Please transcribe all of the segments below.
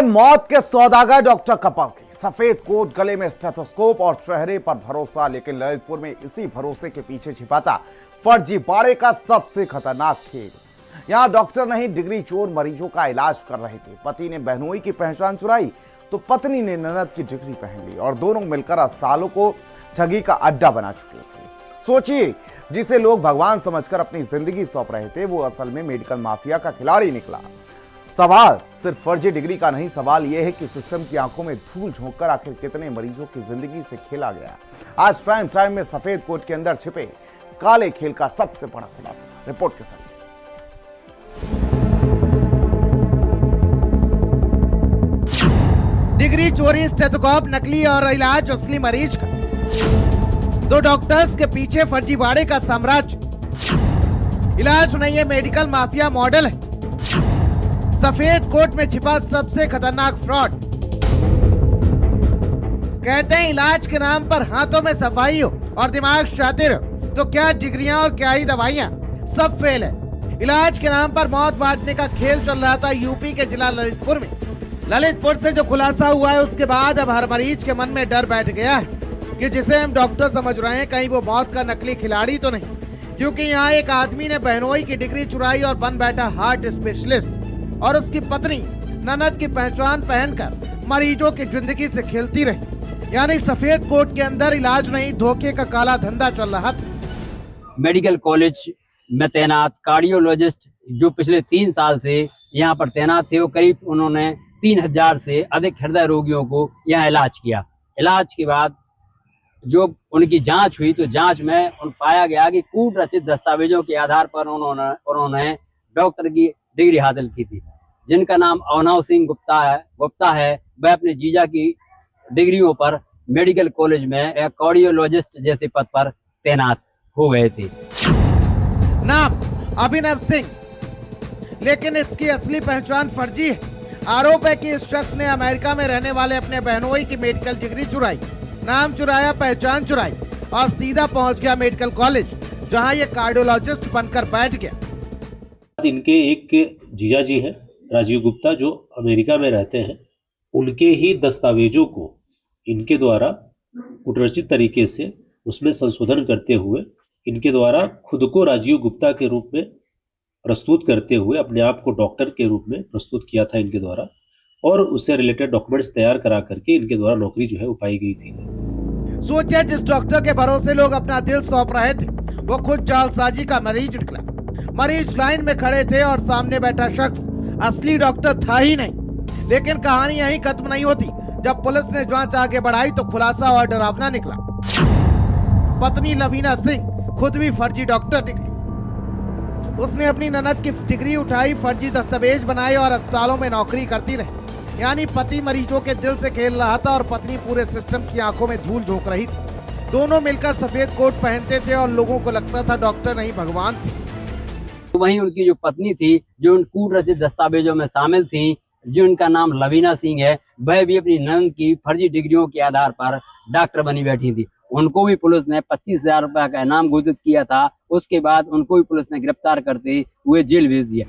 मौत के सौदागर डॉक्टर कपाल की सफेद कोट, गले में स्टेथोस्कोप और चेहरे पर भरोसा, लेकिन ललितपुर में इसी भरोसे के पीछे छिपाता फर्जीवाड़े का सबसे खतरनाक खेल। यहां डॉक्टर नहीं, डिग्री चोर मरीजों का इलाज कर रहे थे। पति ने बहनोई की पहचान चुराई तो पत्नी ने ननद की डिग्री पहन ली और दोनों मिलकर अस्पतालों को ठगी का अड्डा बना चुके थे। सोचिए, जिसे लोग भगवान समझकर अपनी जिंदगी सौंप रहे थे, वो असल में मेडिकल माफिया का खिलाड़ी निकला। सवाल सिर्फ फर्जी डिग्री का नहीं, सवाल यह है कि सिस्टम की आंखों में धूल झोंककर आखिर कितने मरीजों की जिंदगी से खेला गया। आज प्राइम टाइम में सफेद कोट के अंदर छिपे काले खेल का सबसे बड़ा खुलासा रिपोर्ट के साथ। डिग्री चोरी, स्टेथोस्कोप नकली और इलाज असली मरीज का। दो डॉक्टर्स के पीछे फर्जीवाड़े का साम्राज्य। इलाज नहीं है, मेडिकल माफिया मॉडल है। सफेद कोट में छिपा सबसे खतरनाक फ्रॉड। कहते हैं इलाज के नाम पर हाथों में सफाई हो और दिमाग शातिर हो, तो क्या डिग्रियां और क्या ही दवाइयां, सब फेल है। इलाज के नाम पर मौत बांटने का खेल चल रहा था यूपी के जिला ललितपुर में। ललितपुर से जो खुलासा हुआ है, उसके बाद अब हर मरीज के मन में डर बैठ गया है कि जिसे हम डॉक्टर समझ रहे हैं, कहीं वो मौत का नकली खिलाड़ी तो नहीं। क्योंकि यहाँ एक आदमी ने बहनोई की डिग्री चुराई और बन बैठा हार्ट स्पेशलिस्ट, और उसकी पत्नी ननद की पहचान पहनकर मरीजों की जिंदगी से खेलती रही। यानी सफेद कोट के अंदर इलाज नहीं, धोखे का काला धंधा चल रहा था। मेडिकल कॉलेज में तैनात कार्डियोलॉजिस्ट जो पिछले 3 साल से यहाँ पर तैनात थे, वो करीब उन्होंने 3000 से अधिक हृदय रोगियों को यहाँ इलाज किया। इलाज के बाद जो उनकी जांच हुई, तो जांच में पाया गया कि कूट रचित दस्तावेजों के आधार पर उन्होंने डॉक्टर की डिग्री हासिल की थी, जिनका नाम अभिनव सिंह गुप्ता है। वह अपने जीजा की डिग्रियों पर मेडिकल कॉलेज में एक कार्डियोलॉजिस्ट जैसे पद पर तैनात हो गए थे। नाम अभिनव सिंह, लेकिन इसकी असली पहचान फर्जी है। आरोप है कि इस शख्स ने अमेरिका में रहने वाले अपने बहनोई की मेडिकल डिग्री चुराई, नाम चुराया, पहचान चुराई और सीधा पहुंच गया मेडिकल कॉलेज, जहां ये कार्डियोलॉजिस्ट बनकर बैठ गया। इनके एक जीजा जी हैं राजीव गुप्ता, जो अमेरिका में रहते हैं। उनके ही दस्तावेजों को इनके द्वारा कुटरचित तरीके से उसमें संशोधन करते हुए इनके द्वारा खुद को राजीव गुप्ता के रूप में प्रस्तुत करते हुए अपने आप को डॉक्टर के रूप में प्रस्तुत किया था इनके द्वारा, और उससे रिलेटेड डॉक्यूमेंट्स तैयार करा करके इनके द्वारा नौकरी जो है वो पाई गई थी। सोचा जिस डॉक्टर के भरोसे लोग अपना दिल सौंप रहे थे, वो खुद जालसाजी का मरीज निकला। मरीज लाइन में खड़े थे और सामने बैठा शख्स असली डॉक्टर था ही नहीं। लेकिन कहानी यहीं खत्म नहीं होती। जब पुलिस ने जांच आगे बढ़ाई तो खुलासा और डरावना निकला। पत्नी लवीना सिंह खुद भी फर्जी डॉक्टर निकली। उसने अपनी ननद की डिग्री उठाई, फर्जी दस्तावेज बनाए और अस्पतालों में नौकरी करती रही। यानी पति मरीजों के दिल से खेल रहा था और पत्नी पूरे सिस्टम की आंखों में धूल झोंक रही थी। दोनों मिलकर सफेद कोट पहनते थे और लोगों को लगता था डॉक्टर नहीं भगवान थे। वहीं उनकी जो पत्नी थी, जो उन कूट रचित दस्तावेजों में शामिल थी, जिनका नाम लवीना सिंह है, वह भी अपनी ननद की फर्जी डिग्रियों के आधार पर डॉक्टर बनी बैठी थी। उनको भी पुलिस ने 25,000 रुपए का इनाम घोषित किया था। उसके बाद उनको भी पुलिस ने गिरफ्तार करते हुए जेल भेज दिया।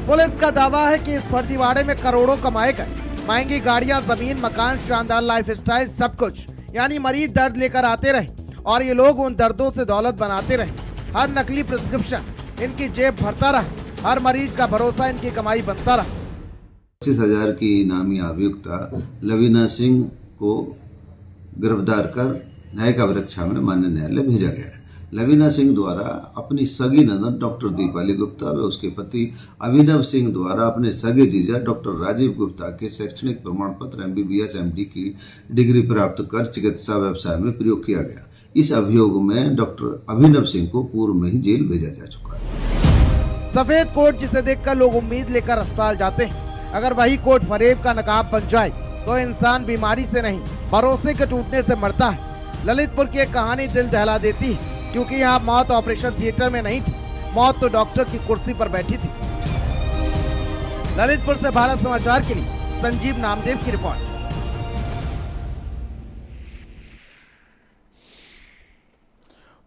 पुलिस का दावा है कि इस फर्जीवाड़े में करोड़ों कमाए गए। महंगी गाड़ियां, जमीन, मकान, शानदार लाइफस्टाइल, सब कुछ। यानी मरीज दर्द लेकर आते रहे और ये लोग उन दर्दों से दौलत बनाते रहे। हर नकली प्रिस्क्रिप्शन इनकी जेब भरता रहा, हर मरीज का भरोसा इनकी कमाई बनता रहा। 25,000 की इनामी अभियुक्ता लवीना सिंह को गिरफ्तार कर न्यायिक अभिरक्षा में माननीय न्यायालय भेजा गया है। लवीना सिंह द्वारा अपनी सगी ननद डॉक्टर दीपाली गुप्ता व उसके पति अभिनव सिंह द्वारा अपने सगे जीजा डॉक्टर राजीव गुप्ता के शैक्षणिक प्रमाण पत्र MBBS MD की डिग्री प्राप्त कर चिकित्सा व्यवसाय में प्रयोग किया गया। इस अभियोग में डॉक्टर अभिनव सिंह को पूर्व में ही जेल भेजा जा चुका है। सफेद कोट जिसे देखकर लोग उम्मीद लेकर अस्पताल जाते हैं, अगर वही कोट फरेब का नकाब बन जाए तो इंसान बीमारी से नहीं, भरोसे के टूटने से मरता है। ललितपुर की एक कहानी दिल दहला देती है, क्योंकि यहाँ मौत ऑपरेशन थिएटर में नहीं थी, मौत तो डॉक्टर की कुर्सी पर बैठी थी। ललितपुर से भारत समाचार के लिए संजीव नामदेव की रिपोर्ट।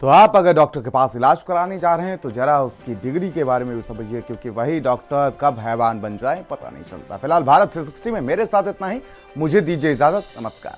तो आप अगर डॉक्टर के पास इलाज कराने जा रहे हैं तो जरा उसकी डिग्री के बारे में भी समझिए, क्योंकि वही डॉक्टर कब हैवान बन जाए पता नहीं चलता। फिलहाल भारत 360 में मेरे साथ इतना ही। मुझे दीजिए इजाजत। नमस्कार।